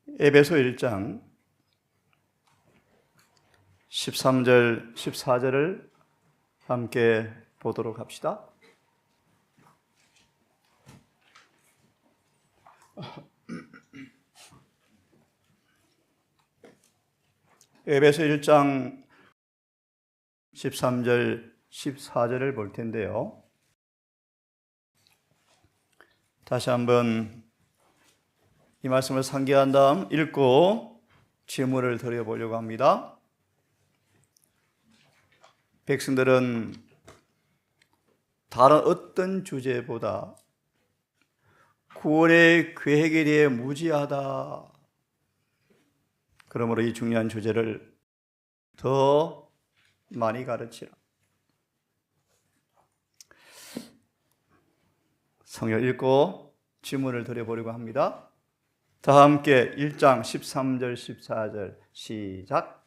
에베소 1장 13절, 14절을 함께 보도록 합시다. 에베소 1장 13절, 14절을 볼 텐데요. 다시 한번 이 말씀을 상기한 다음 읽고 질문을 드려보려고 합니다. 백성들은 다른 어떤 주제보다 구원의 계획에 대해 무지하다. 그러므로 이 중요한 주제를 더 많이 가르치라. 성경 읽고 질문을 드려보려고 합니다. 다 함께 1장 13절 14절 시작.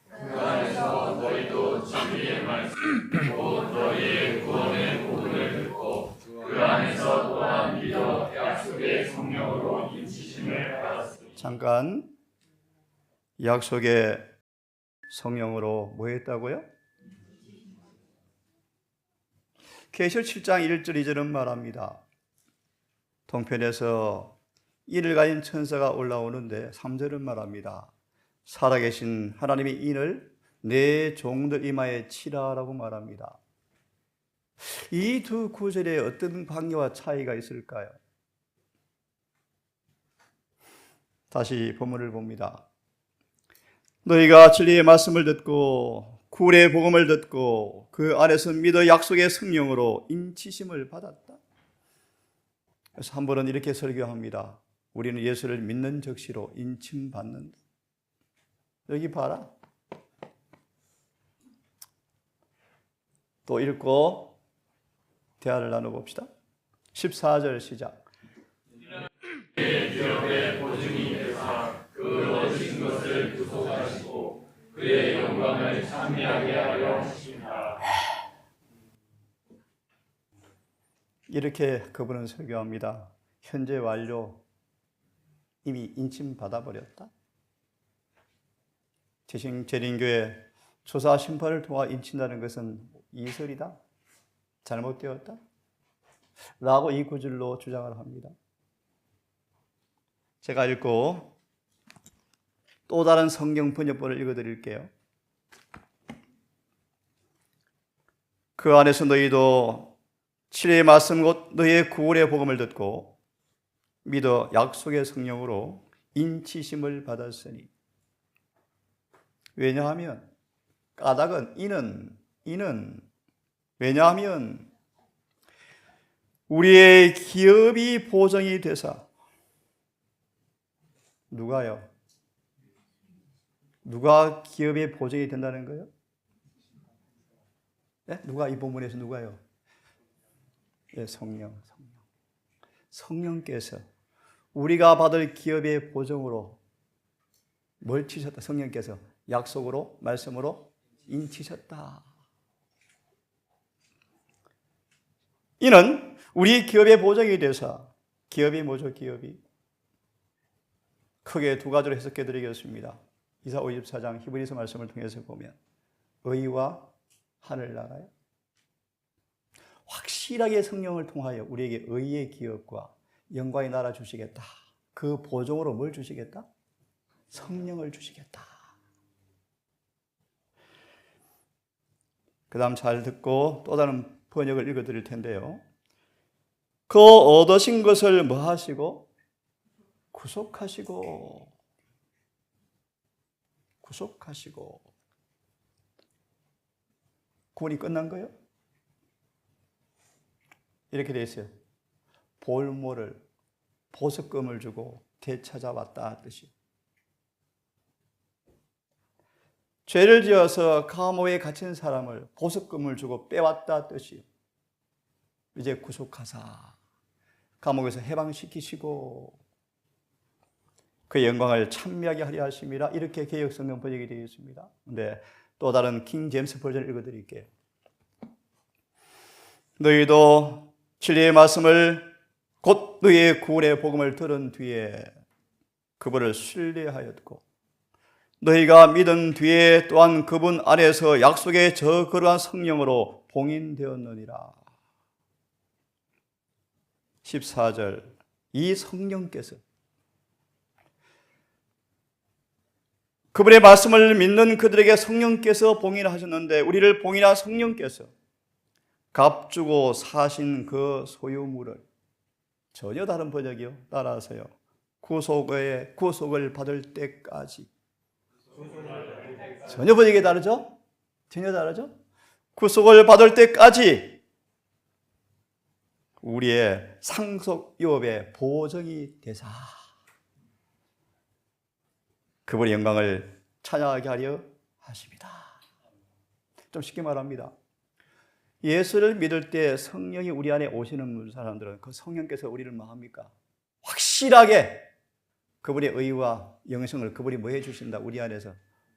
그 안에서 너희도 진리의 말씀 곧 너희의 구원의 복음을 듣고 그 안에서 또한 믿어 약속의 성령으로 인치심을 받았으니. 잠깐, 약속의 성령으로 뭐 했다고요? 계시록 7장 1절 2절은 말합니다. 동편에서 인을 가진 천사가 올라오는데 3절은 말합니다. 살아계신 하나님의 인을 내 종들 이마에 치라라고 말합니다. 이 두 구절에 어떤 관계와 차이가 있을까요? 다시 본문을 봅니다. 너희가 진리의 말씀을 듣고 구원의 복음을 듣고 그 안에서 믿어 약속의 성령으로 인치심을 받았다. 그래서 한 번은 이렇게 설교합니다. 우리는 예수를 믿는 적시로 인침받는다. 여기 봐라. 또 읽고 대화를 나눠봅시다. 14절 시작. 그의 기업의 보증이 되사 그 얻으신 것을 구속하시고 그의 영광을 찬미하게 하려 하십니다. 이렇게 그분은 설교합니다. 현재 완료, 이미 인침받아버렸다. 재림교회 조사 심판을 통해 인친다는 것은 이설이다, 잘못되었다 라고 이 구절로 주장을 합니다. 제가 읽고 또 다른 성경 번역본을 읽어드릴게요. 그 안에서 너희도 진리의 말씀 곧 너희의 구원의 복음을 듣고 믿어 약속의 성령으로 인치심을 받았으니. 왜냐하면 까닭은 이는 왜냐하면 우리의 기업이 보정이 되사. 누가요? 누가 기업의 보정이 된다는 거예요? 네? 누가 이 본문에서 누가요? 네, 성령께서 우리가 받을 기업의 보정으로 뭘 치셨다? 성령께서 약속으로, 말씀으로 인치셨다. 이는 우리 기업의 보정이 돼서. 기업이 뭐죠? 기업이 크게 두 가지로 해석해 드리겠습니다. 이사 54장 히브리서 말씀을 통해서 보면 의와 하늘나라요. 확실하게 성령을 통하여 우리에게 의의 기업과 영광의 나라 주시겠다. 그 보정으로 뭘 주시겠다? 성령을 주시겠다. 그 다음 잘 듣고 또 다른 번역을 읽어드릴 텐데요. 그 얻으신 것을 뭐 하시고? 구속하시고. 구원이 끝난 거예요? 이렇게 돼 있어요. 볼모를, 보석금을 주고 되찾아왔다 뜻이요. 죄를 지어서 감옥에 갇힌 사람을 보석금을 주고 빼왔다 뜻이요. 이제 구속하사 감옥에서 해방시키시고 그 영광을 찬미하게 하려 하심이라. 이렇게 개역성경 번역이 되어 있습니다. 근데 또 다른 킹 제임스 버전을 읽어드릴게요. 너희도 진리의 말씀을 곧 너희의 구원의 복음을 들은 뒤에 그분을 신뢰하였고 너희가 믿은 뒤에 또한 그분 안에서 약속의 저 거룩한 성령으로 봉인되었느니라. 14절 이 성령께서 그분의 말씀을 믿는 그들에게 성령께서 봉인하셨는데 우리를 봉인한 성령께서 값주고 사신 그 소유물을 전혀 다른 번역이요. 따라하세요. 구속을 받을 때까지. 전혀 번역이 다르죠? 전혀 다르죠? 구속을 받을 때까지 우리의 상속 유업의 보증이 되사 그분의 영광을 찬양하게 하려 하십니다. 좀 쉽게 말합니다. 예수를 믿을 때 성령이 우리 안에 오시는 사람들은 그 성령께서 우리를 뭐 합니까? 확실하게 그분의 의와 영생을 그분이 뭐 해주신다? 우리 안에서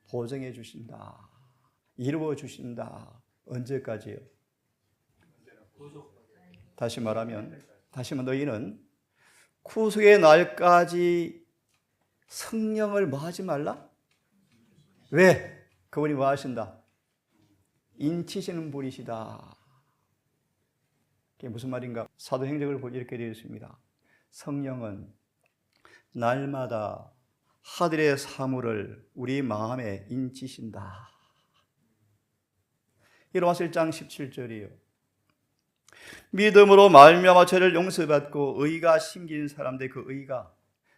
보증해 주신다. 이루어 주신다. 언제까지요? 다시 말하면 너희는 구속의 날까지 성령을 뭐 하지 말라? 왜? 그분이 뭐 하신다? 인치시는 분이시다. 이게 무슨 말인가? 사도행전을 보면 이렇게 되어 있습니다. 성령은 날마다 하늘의 사물을 우리 마음에 인치신다. 로마서 1장 17절이에요. 믿음으로 말미암아 죄를 용서받고 의가 심긴 사람들 그 의가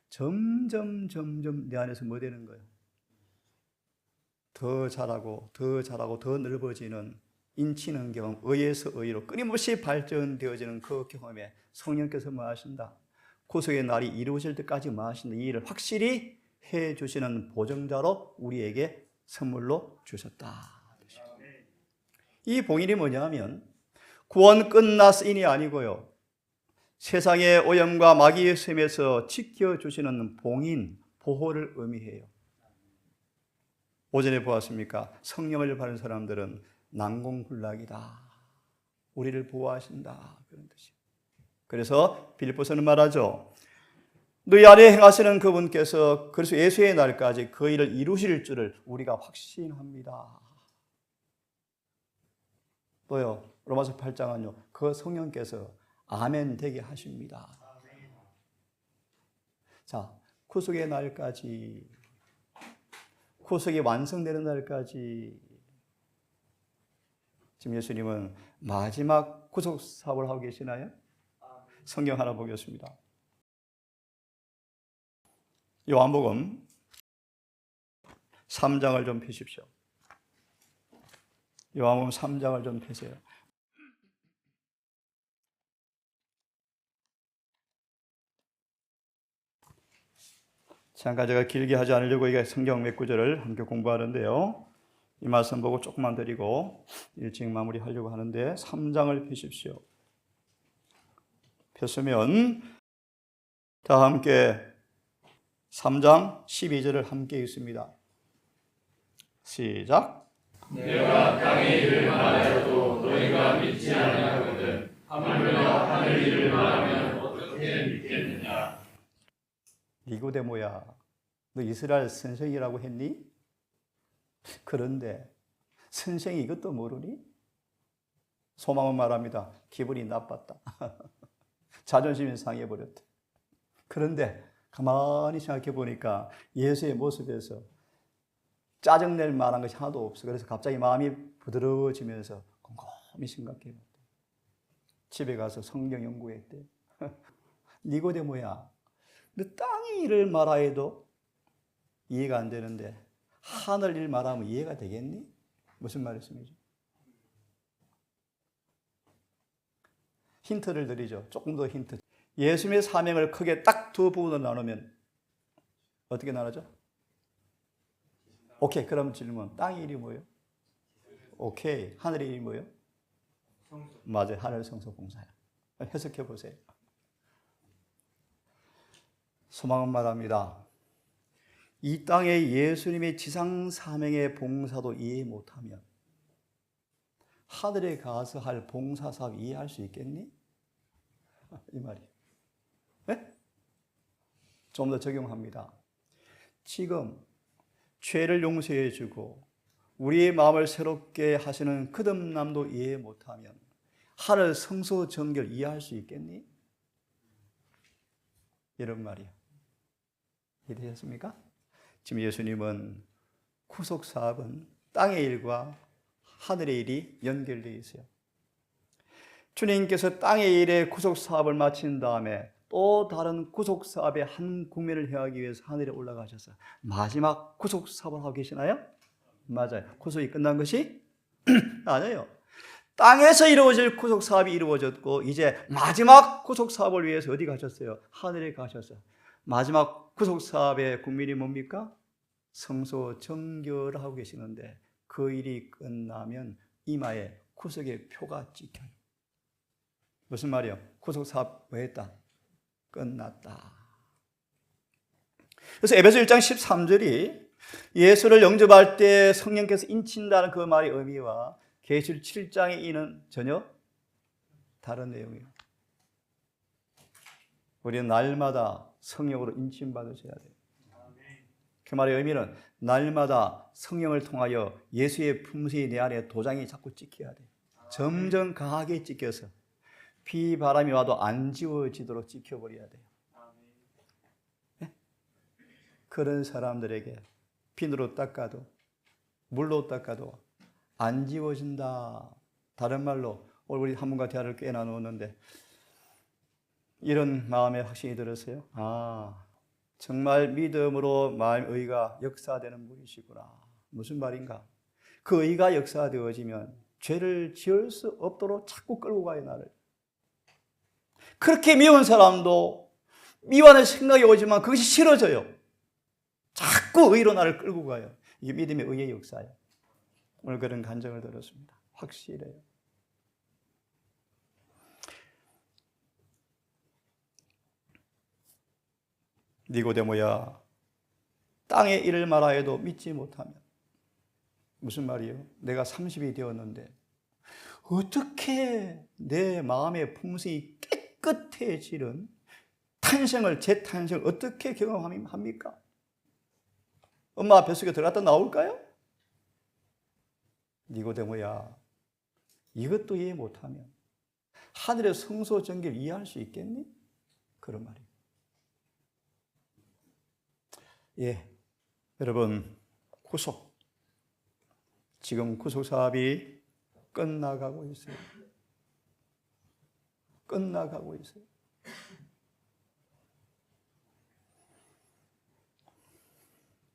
점점 내 안에서 뭐 되는 거예요? 더 자라고 더 넓어지는 인치는 경험, 의에서 의로 끊임없이 발전되어지는 그 경험에 성령께서 뭐 하신다? 구속의 날이 이루어질 때까지 뭐 하신다? 이 일을 확실히 해 주시는 보증자로 우리에게 선물로 주셨다. 이 봉인이 뭐냐면 구원 끝났으니 아니고요. 세상의 오염과 마귀의 셈에서 지켜주시는 봉인, 보호를 의미해요. 오전에 보았습니까? 성령을 받은 사람들은 난공불락이다. 우리를 보호하신다. 그런 뜻이에요. 그래서 빌립보서는 말하죠. 너희 안에 행하시는 그분께서 그래서 예수의 날까지 그 일을 이루실 줄을 우리가 확신합니다. 또요. 로마서 8장은요. 그 성령께서 아멘 되게 하십니다. 자, 구속의 날까지, 구속이 완성되는 날까지 지금 예수님은 마지막 구속 사업을 하고 계시나요? 성경 하나 보겠습니다. 요한복음 3장을 좀 펴십시오. 요한복음 3장을 좀 펴세요. 잠깐 제가 길게 하지 않으려고 이게 성경 몇 구절을 함께 공부하는데요. 이 말씀 보고 조금만 드리고 일찍 마무리하려고 하는데 3장을 펴십시오. 폈으면 다 함께 3장 12절을 함께 읽습니다. 시작. 내가 땅의 일을 말하여도 너희가 믿지 아니하거든 하물며 하늘 일을 말하면 어떻게 믿겠느냐. 니고데모야, 너 이스라엘 선생이라고 했니? 그런데 선생이 이것도 모르니? 소망은 말합니다. 기분이 나빴다. 자존심이 상해버렸다. 그런데 가만히 생각해 보니까 예수의 모습에서 짜증낼 만한 것이 하나도 없어. 그래서 갑자기 마음이 부드러워지면서 곰곰이 생각해 봤대. 집에 가서 성경 연구했대. 니고데모야, 너 땅의 일을 말하여도 이해가 안 되는데 하늘 일 말하면 이해가 되겠니? 무슨 말씀이죠? 힌트를 드리죠. 조금 더 힌트. 예수님의 사명을 크게 딱 두 부분으로 나누면 어떻게 나누죠? 오케이, 그럼 질문. 땅의 일이 뭐예요? 오케이, 하늘의 일이 뭐예요? 맞아요, 하늘 성소 봉사야. 해석해 보세요. 소망은 말합니다. 이 땅에 예수님의 지상 사명의 봉사도 이해 못하면 하늘에 가서 할 봉사 사업 이해할 수 있겠니? 이 말이에요. 네? 좀 더 적용합니다. 지금 죄를 용서해 주고 우리의 마음을 새롭게 하시는 거듭남도 이해 못하면 하늘 성소 정결 이해할 수 있겠니? 이런 말이야. 이해되셨습니까? 지금 예수님은 구속 사업은 땅의 일과 하늘의 일이 연결되어 있어요. 주님께서 땅의 일에 구속 사업을 마친 다음에 또 다른 구속 사업의 한 국면을 행하기 위해서 하늘에 올라가셔서 마지막 구속 사업을 하고 계시나요? 맞아요. 구속이 끝난 것이 아니에요. 땅에서 이루어질 구속 사업이 이루어졌고 이제 마지막 구속 사업을 위해서 어디 가셨어요? 하늘에 가셔서 마지막 구속 사업의 국민이 뭡니까? 성소 정결하고 계시는데 그 일이 끝나면 이마에 구속의 표가 찍혀요. 무슨 말이요? 구속 사업 왜 했다? 끝났다. 그래서 에베소 1장 13절이 예수를 영접할 때 성령께서 인친다는 그 말의 의미와 계시록 7장의 이는 전혀 다른 내용이에요. 우리는 날마다 성령으로 인침받으셔야 돼요. 그 말의 의미는 날마다 성령을 통하여 예수의 품성이 내 안에 도장이 자꾸 찍혀야 돼요. 점점 강하게 찍혀서 비, 바람이 와도 안 지워지도록 찍혀버려야 돼요. 네? 그런 사람들에게 비누로 닦아도 물로 닦아도 안 지워진다. 다른 말로 오늘 우리 한 분과 대화를 꽤 나누었는데 이런 마음에 확신이 들었어요. 아, 정말 믿음으로 마음의 의가 역사되는 분이시구나. 무슨 말인가? 그 의가 역사되어지면 죄를 지을 수 없도록 자꾸 끌고 가요, 나를. 그렇게 미운 사람도 미워하는 생각이 오지만 그것이 싫어져요. 자꾸 의로 나를 끌고 가요. 이게 믿음의 의의 역사예요. 오늘 그런 간증을 들었습니다. 확실해요. 니고데모야, 땅의 일을 말하여도 믿지 못하면. 무슨 말이에요? 내가 30이 되었는데 어떻게 내 마음의 품성이 깨끗해지는 재탄생을 어떻게 경험합니까? 엄마 뱃속에 들어갔다 나올까요? 니고데모야, 이것도 이해 못하면 하늘의 성소 정결 이해할 수 있겠니? 그런 말이에요. 예, 여러분, 구속. 지금 구속 사업이 끝나가고 있어요. 끝나가고 있어요.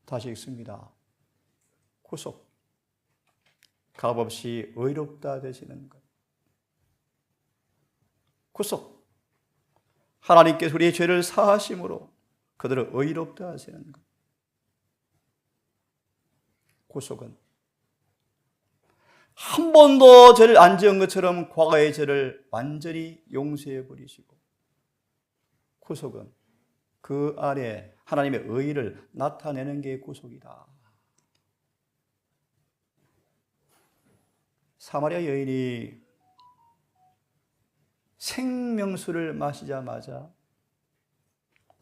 다시 읽습니다. 구속. 값없이 의롭다 되시는 것. 구속. 하나님께서 우리의 죄를 사하심으로 그들을 의롭다 하시는 것. 구속은 한 번도 죄를 안 지은 것처럼 과거의 죄를 완전히 용서해 버리시고, 구속은 그 안에 하나님의 의를 나타내는 게 구속이다. 사마리아 여인이 생명수를 마시자마자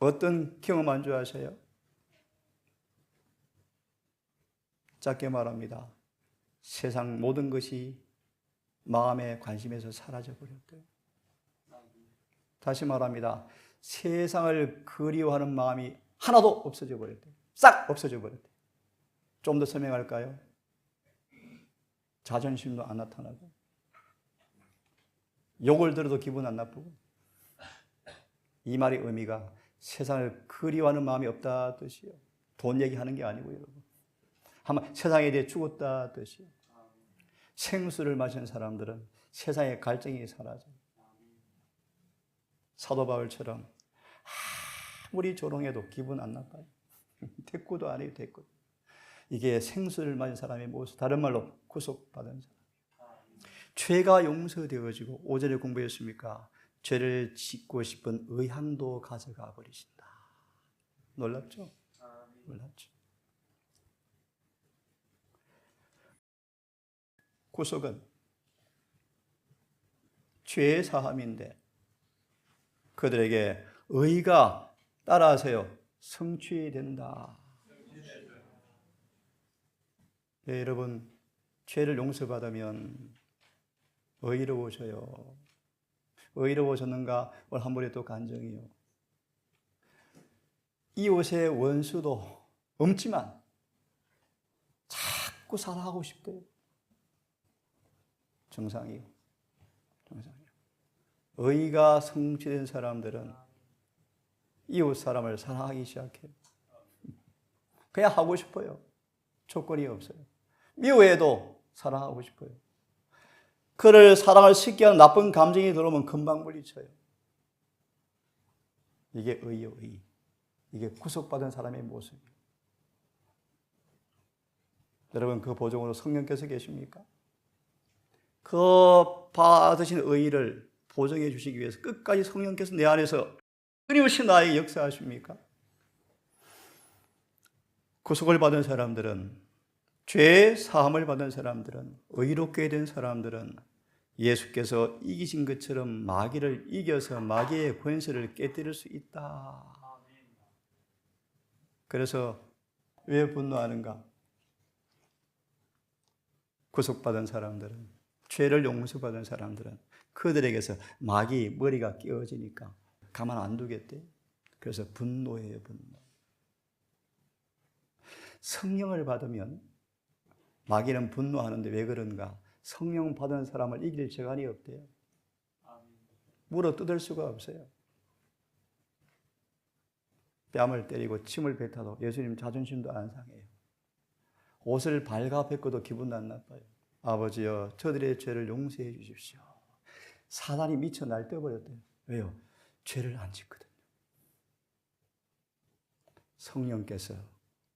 어떤 경험한 줄 아세요? 짧게 말합니다. 세상 모든 것이 마음의 관심에서 사라져 버렸대요. 다시 말합니다. 세상을 그리워하는 마음이 하나도 없어져 버렸대요. 싹 없어져 버렸대요. 좀 더 설명할까요? 자존심도 안 나타나고, 욕을 들어도 기분 안 나쁘고, 이 말의 의미가 세상을 그리워하는 마음이 없다 뜻이요. 돈 얘기하는 게 아니고, 여러분. 한번 세상에 대해 죽었다 뜻이요. 생수를 마시는 사람들은 세상의 갈증이 사라져요. 사도 바울처럼 아무리 조롱해도 기분 안 나빠요. 대꾸도 안 해요, 대꾸. 이게 생수를 마신 사람의 모습, 다른 말로 구속받은 사람. 죄가 용서되어지고, 5절에 공부했습니까? 죄를 짓고 싶은 의향도 가져가 버리신다. 놀랍죠? 놀랍죠? 구속은 죄의 사함인데 그들에게 의가 따라하세요. 성취된다. 예, 여러분, 죄를 용서받으면 의로워져요. 의로워졌는가? 오늘 한 번에 또 간증이요. 이웃의 원수도 없지만 자꾸 사랑하고 싶대요. 정상이요. 정상이요. 의가 성취된 사람들은 이웃 사람을 사랑하기 시작해요. 그냥 하고 싶어요. 조건이 없어요. 미워해도 사랑하고 싶어요. 그를 사랑을 쉽게 하는 나쁜 감정이 들어오면 금방 물리쳐요. 이게 의요, 의. 이게 구속받은 사람의 모습이에요. 여러분, 그 보정으로 성령께서 계십니까? 그 받으신 의를 보정해 주시기 위해서 끝까지 성령께서 내 안에서 끊임없이 나에게 역사하십니까? 구속을 받은 사람들은, 죄 사함을 받은 사람들은, 의롭게 된 사람들은 예수께서 이기신 것처럼 마귀를 이겨서 마귀의 권세를 깨뜨릴 수 있다. 그래서 왜 분노하는가? 구속받은 사람들은, 죄를 용서받은 사람들은 그들에게서 마귀 머리가 끼어지니까 가만 안 두겠대. 그래서 분노해요, 분노. 성령을 받으면 마귀는 분노하는데 왜 그런가? 성령 받은 사람을 이길 재간이 없대요. 물어 뜯을 수가 없어요. 뺨을 때리고 침을 뱉어도 예수님 자존심도 안 상해요. 옷을 발가벗고도 기분 안 나빠요. 아버지여, 저들의 죄를 용서해 주십시오. 사단이 미쳐 날뛰어버렸대요. 왜요? 죄를 안 짓거든요. 성령께서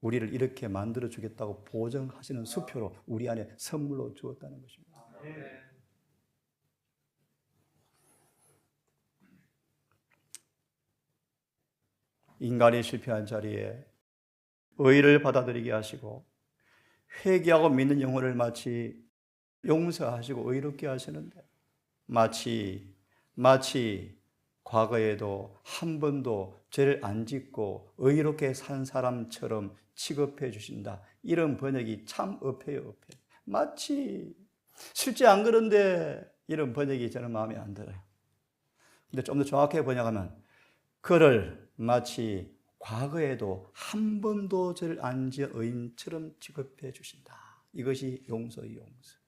우리를 이렇게 만들어 주겠다고 보증하시는 수표로 우리 안에 선물로 주었다는 것입니다. 인간이 실패한 자리에 의를 받아들이게 하시고 회개하고 믿는 영혼을 마치 용서하시고 의롭게 하시는데 마치 과거에도 한 번도 죄를 안 짓고 의롭게 산 사람처럼 취급해 주신다. 이런 번역이 참 업해요. 마치 실제 안 그런데 이런 번역이 저는 마음에 안 들어요. 근데 좀 더 정확하게 번역하면 그를 마치 과거에도 한 번도 죄를 안 지은 의인처럼 취급해 주신다. 이것이 용서의 용서.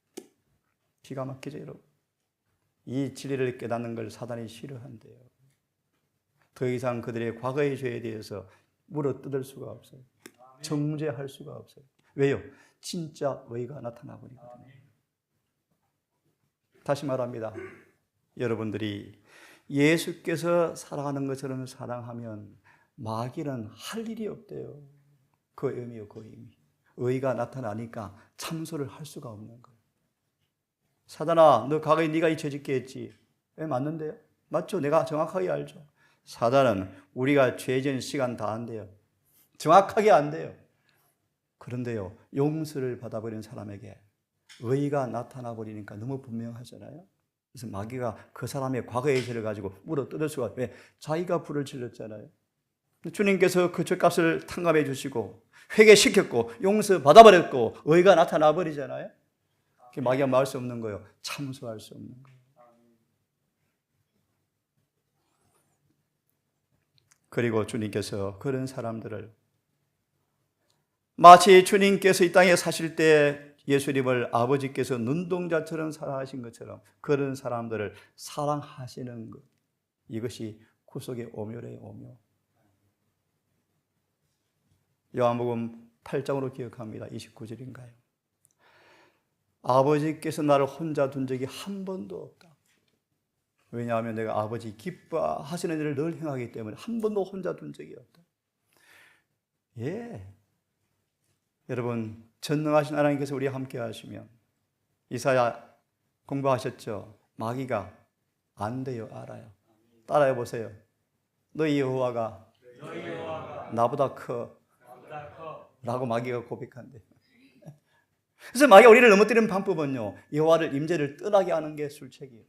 기가 막히죠, 여러분. 이 진리를 깨닫는 걸 사단이 싫어한대요. 더 이상 그들의 과거의 죄에 대해서 물어뜯을 수가 없어요. 정죄할 수가 없어요. 왜요? 진짜 의가 나타나버리거든요. 다시 말합니다. 여러분들이 예수께서 사랑하는 것처럼 사랑하면 마귀는 할 일이 없대요. 그 의미요, 그 의미. 의가 나타나니까 참소를 할 수가 없는 거예요. 사단아, 너 과거에 네가 이 죄 짓게 했지. 왜 맞는데요? 맞죠? 내가 정확하게 알죠. 사단은 우리가 죄 지은 시간 다 안 돼요. 정확하게 안 돼요. 그런데요, 용서를 받아버린 사람에게 의가 나타나 버리니까 너무 분명하잖아요. 그래서 마귀가 그 사람의 과거의 죄를 가지고 물어 뜯을 수가 없어요. 왜? 자기가 불을 질렀잖아요. 주님께서 그 죄값을 탕감해 주시고 회개시켰고 용서 받아버렸고 의가 나타나 버리잖아요. 마귀가 막을 수 없는 거예요. 참소할 수 없는 거예요. 그리고 주님께서 그런 사람들을 마치 주님께서 이 땅에 사실 때 예수님을 아버지께서 눈동자처럼 사랑하신 것처럼 그런 사람들을 사랑하시는 것. 이것이 구속의 오묘래요, 오묘. 요한복음 8장으로 기억합니다. 29절인가요? 아버지께서 나를 혼자 둔 적이 한 번도 없다. 왜냐하면 내가 아버지 기뻐하시는 일을 늘 행하기 때문에 한 번도 혼자 둔 적이 없다. 예. 여러분, 전능하신 하나님께서 우리와 함께 하시면 이사야 공부하셨죠? 마귀가 안 돼요, 알아요. 따라해 보세요. 너희 여호와가 나보다 커 라고 마귀가 고백한대. 그래서 마귀가 우리를 넘어뜨리는 방법은요, 여호와를 임재를 떠나게 하는 게 술책이에요.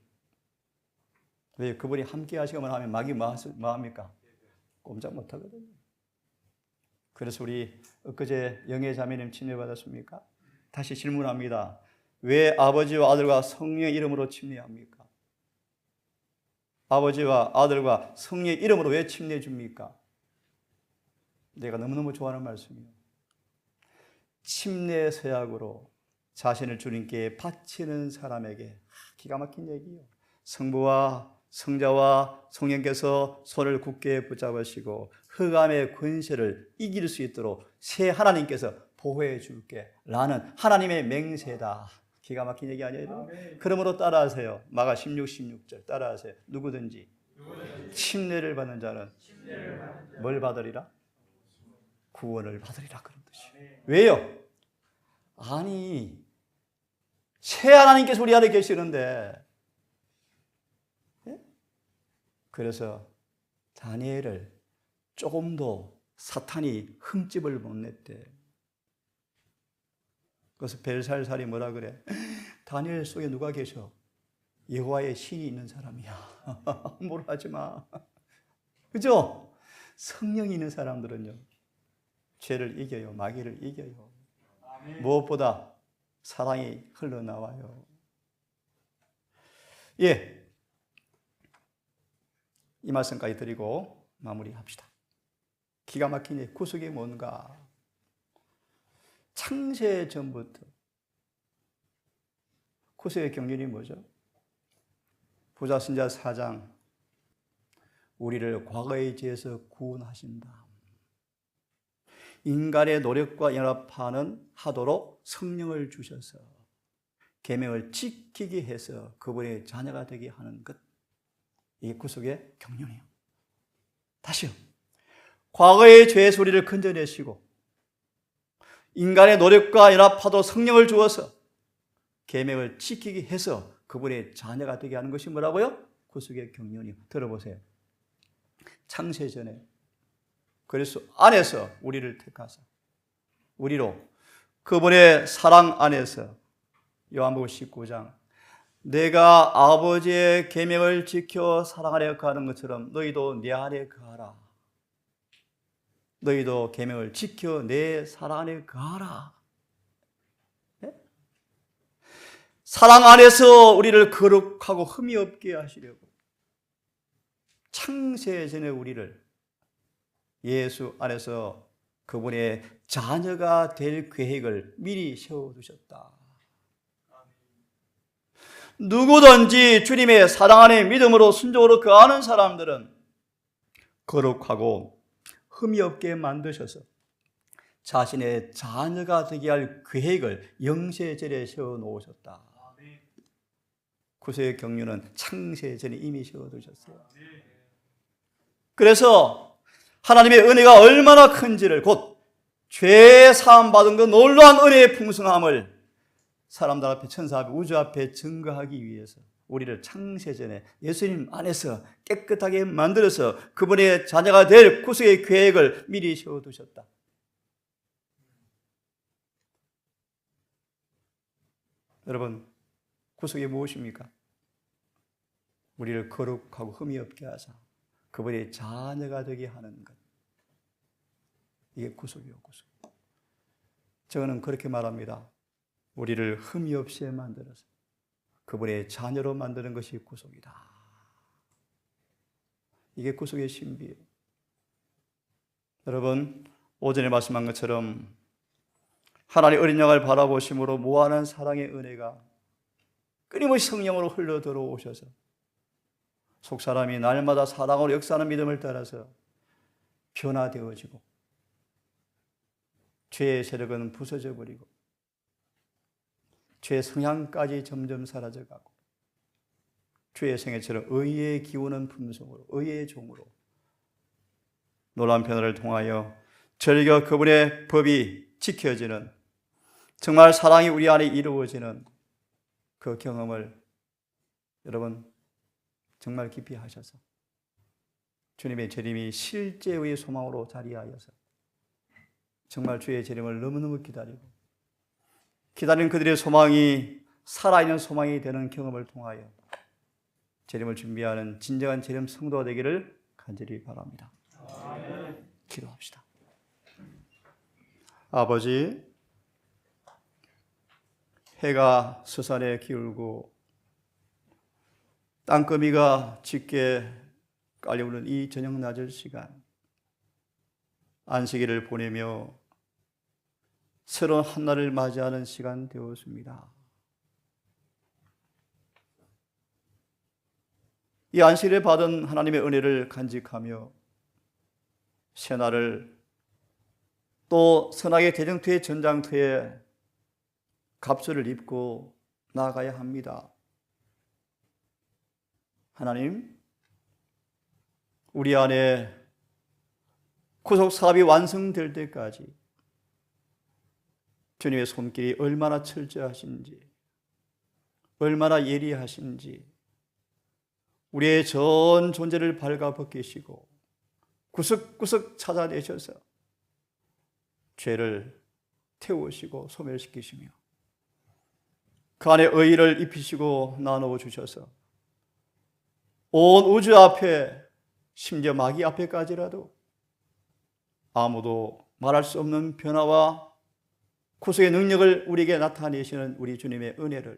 왜? 그분이 함께 하시기만 하면 마귀 뭐 합니까? 꼼짝 못 하거든요. 그래서 우리 엊그제 영애 자매님 침례 받았습니까? 다시 질문합니다. 왜 아버지와 아들과 성령의 이름으로 침례합니까? 아버지와 아들과 성령의 이름으로 왜 침례해 줍니까? 내가 너무너무 좋아하는 말씀이에요. 침례 서약으로 자신을 주님께 바치는 사람에게 기가 막힌 얘기예요. 성부와 성자와 성령께서 손을 굳게 붙잡으시고 흑암의 권세를 이길 수 있도록 새 하나님께서 보호해 줄게 라는 하나님의 맹세다. 기가 막힌 얘기 아니에요? 그러므로 따라하세요. 마가 16절 따라하세요. 누구든지 침례를 받는 자는 뭘 받으리라? 구원을 받으리라 그런 뜻이에요. 왜요? 아니 새 하나님께서 우리 안에 계시는데, 그래서 다니엘을 조금도 사탄이 흠집을 못 냈대. 그래서 벨살살이 뭐라 그래? 다니엘 속에 누가 계셔? 여호와의 신이 있는 사람이야. 뭐라 하지 마. 그죠? 성령이 있는 사람들은요, 죄를 이겨요. 마귀를 이겨요. 무엇보다 사랑이 흘러나와요. 예. 이 말씀까지 드리고 마무리합시다. 기가 막히네. 구속이 뭔가? 창세 전부터 구속의 경륜이 뭐죠? 부자선자 4장, 우리를 과거의 죄에서 구원하신다. 인간의 노력과 연합하도록 성령을 주셔서 계명을 지키게 해서 그분의 자녀가 되게 하는 것, 이게 구속의 경륜이에요. 다시요. 과거의 죄에서 우리를 건져내시고 인간의 노력과 연합하도록 성령을 주어서 계명을 지키게 해서 그분의 자녀가 되게 하는 것이 뭐라고요? 구속의 경륜이요. 들어보세요. 창세전에 그리스도 안에서 우리를 택하사 우리로 그분의 사랑 안에서, 요한복음 19장, 내가 아버지의 계명을 지켜 사랑 안에 거하는 것처럼 너희도 내 안에 거하라. 너희도 계명을 지켜 내 사랑 안에 거하라. 네? 사랑 안에서 우리를 거룩하고 흠이 없게 하시려고 창세전에 우리를 예수 안에서 그분의 자녀가 될 계획을 미리 세워두셨다. 누구든지 주님의 사랑 안에 믿음으로 순종으로 거하는 사람들은 거룩하고 흠이 없게 만드셔서 자신의 자녀가 되게 할 계획을 영세전에 세워놓으셨다. 구속의 경륜은 창세전에 이미 세워두셨어요. 그래서 하나님의 은혜가 얼마나 큰지를, 곧 죄 사함 받은 그 놀라운 은혜의 풍성함을 사람들 앞에, 천사 앞에, 우주 앞에 증거하기 위해서 우리를 창세전에 예수님 안에서 깨끗하게 만들어서 그분의 자녀가 될 구속의 계획을 미리 세워두셨다. 여러분, 구속이 무엇입니까? 우리를 거룩하고 흠이 없게 하사 그분의 자녀가 되게 하는 것. 이게 구속이요, 구속. 저는 그렇게 말합니다. 우리를 흠이 없이 만들어서 그분의 자녀로 만드는 것이 구속이다. 이게 구속의 신비예요. 여러분, 오전에 말씀한 것처럼 하나님 어린 양을 바라보심으로 무한한 사랑의 은혜가 끊임없이 성령으로 흘러 들어오셔서 속사람이 날마다 사랑으로 역사하는 믿음을 따라서 변화되어지고 죄의 세력은 부서져 버리고 죄의 성향까지 점점 사라져가고 죄의 생애처럼 의의 기우는 품성으로, 의의 종으로 놀라운 변화를 통하여 절겨 그분의 법이 지켜지는, 정말 사랑이 우리 안에 이루어지는 그 경험을 여러분 정말 깊이 하셔서 주님의 재림이 실제의 소망으로 자리하여서 정말 주의 재림을 너무너무 기다리는 그들의 소망이 살아있는 소망이 되는 경험을 통하여 재림을 준비하는 진정한 재림 성도가 되기를 간절히 바랍니다. 기도합시다. 아버지, 해가 서산에 기울고 땅거미가 짙게 깔려오는 이 저녁 낮을 시간, 안식일을 보내며 새로운 한날을 맞이하는 시간 되었습니다. 이 안식일에 받은 하나님의 은혜를 간직하며 새날을 또 선악의 대전투의 전장터에 갑주를 입고 나아가야 합니다. 하나님, 우리 안에 구속 사업이 완성될 때까지 주님의 손길이 얼마나 철저하신지, 얼마나 예리하신지 우리의 전 존재를 발가벗기시고 구석구석 찾아내셔서 죄를 태우시고 소멸시키시며 그 안에 의의를 입히시고 나누어 주셔서 온 우주 앞에, 심지어 마귀 앞에까지라도 아무도 말할 수 없는 변화와 구속의 능력을 우리에게 나타내시는 우리 주님의 은혜를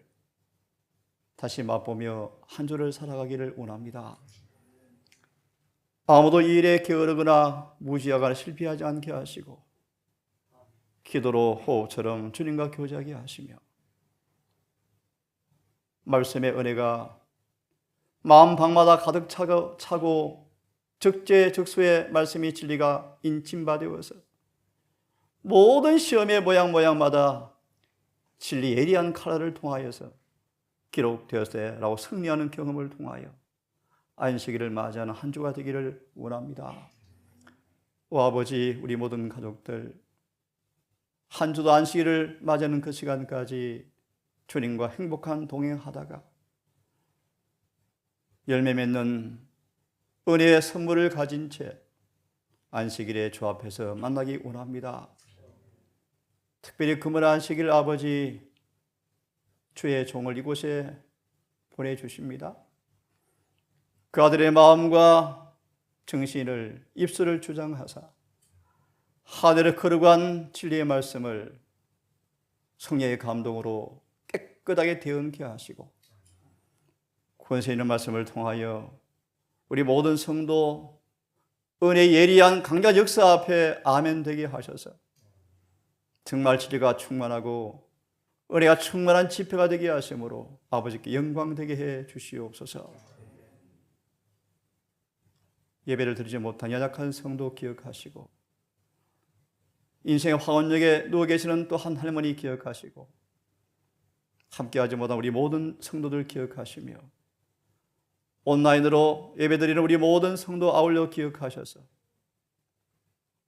다시 맛보며 한 주를 살아가기를 원합니다. 아무도 이 일에 게으르거나 무시하거나 실패하지 않게 하시고 기도로 호흡처럼 주님과 교제하게 하시며 말씀의 은혜가 마음 방마다 가득 차고 적재적소의 말씀이 진리가 인침받아서 모든 시험의 모양마다 진리 예리한 칼날을 통하여서 기록되었으라고 승리하는 경험을 통하여 안식일을 맞이하는 한 주가 되기를 원합니다. 오 아버지, 우리 모든 가족들 한 주도 안식일을 맞이하는 그 시간까지 주님과 행복한 동행하다가 열매 맺는 은혜의 선물을 가진 채 안식일에 주 앞에서 만나기 원합니다. 특별히 금을 안식일 아버지 주의 종을 이곳에 보내주십니다. 그 아들의 마음과 정신을 입술을 주장하사 하늘에 거룩한 진리의 말씀을 성령의 감동으로 깨끗하게 대언케 하시고 권세 있는 말씀을 통하여 우리 모든 성도 은혜의 예리한 강력 역사 앞에 아멘 되게 하셔서 정말 진리가 충만하고 은혜가 충만한 집회가 되게 하심으로 아버지께 영광 되게 해 주시옵소서. 예배를 드리지 못한 연약한 성도 기억하시고 인생의 황혼역에 누워 계시는 또 한 할머니 기억하시고 함께하지 못한 우리 모든 성도들 기억하시며 온라인으로 예배드리는 우리 모든 성도 아울러 기억하셔서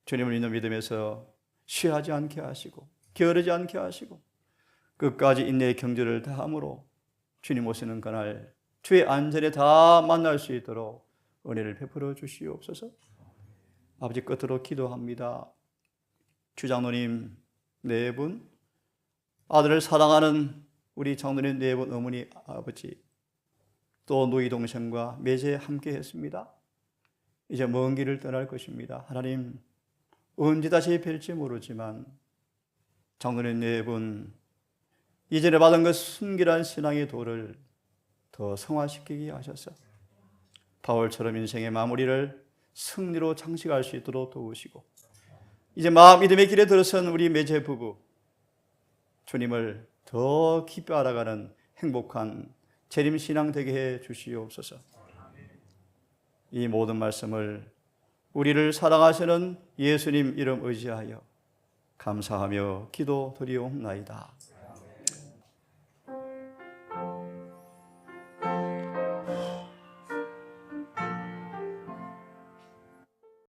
주님을 믿는 믿음에서 쉬하지 않게 하시고 게으르지 않게 하시고 끝까지 인내의 경주를 다함으로 주님 오시는 그날 주의 안전에 다 만날 수 있도록 은혜를 베풀어 주시옵소서. 아버지, 끝으로 기도합니다. 주장로님 4분, 아들을 사랑하는 우리 장로님 4분 어머니 아버지, 또 누이 동생과 매제 함께 했습니다. 이제 먼 길을 떠날 것입니다. 하나님, 언제 다시 뵐지 모르지만 장로님 4분 이전에 받은 그 순결한 신앙의 도를 더 성화시키게 하셔서 바울처럼 인생의 마무리를 승리로 장식할 수 있도록 도우시고 이제 마음 믿음의 길에 들어선 우리 매제 부부 주님을 더 깊이 알아가는 행복한 재림신앙 되게 해 주시옵소서. 이 모든 말씀을 우리를 사랑하시는 예수님 이름 의지하여 감사하며 기도드리옵나이다.